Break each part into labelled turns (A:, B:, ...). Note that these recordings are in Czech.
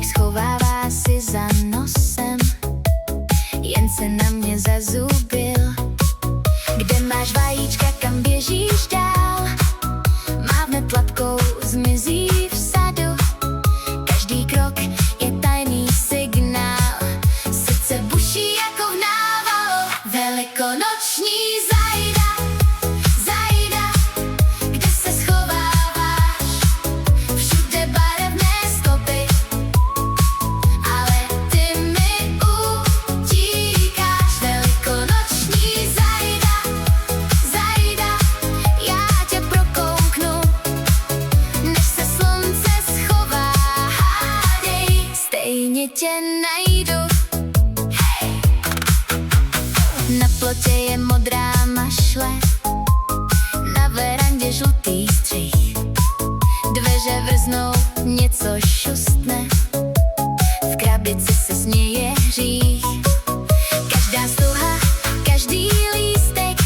A: Sníh schovává si za nosem, jen se na mě zazubil. Kde máš vajíčka, kam běžíš dál? Mávne tlapkou, zmizí v sadu. Každý krok je tajný signál, srdce buší jako v návalu. Velikonoční zajda, zajda, kde se schováváš? Všude barevné stopy, ale ty mi utíkáš. Velikonoční zajda, zajda, já tě prokouknu, než se slunce schová. Hádej, stejně tě najdu. Na plotě je modrá mašle, na verandě žlutý střih. Dveře vrznou, něco šustne, v krabici se směje hřích. Každá stuha, každý lístek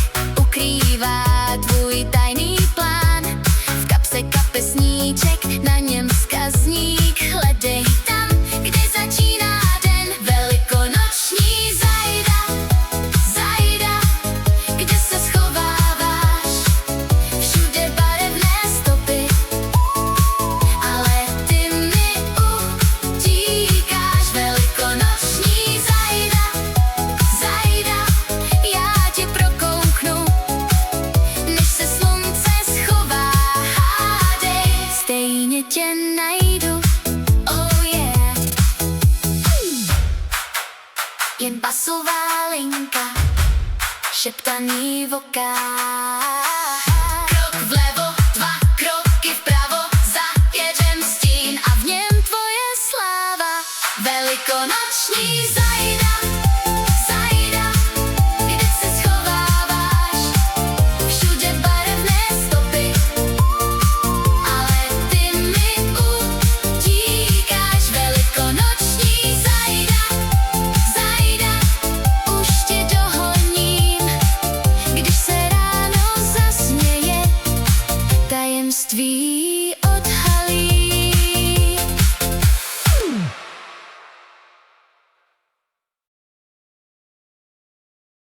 A: ukrývá tvůj tajný plán. V kapse kapesníček, na něm vzkazník. Hledej tam, kde začíná den. Velikonoční zajda, zajda, kde se schováváš? Všude barevné stopy, ale ty mi utíkáš. Velikonoční zajda, zajda, já tě prokouknu, než se slunce schová. Hádej, stejně tě najdu. Oh yeah. Jen basová linka, šeptaný vokál. Krok vlevo, dva kroky vpravo, zajedem stín a v něm tvoje sláva. Velikonoční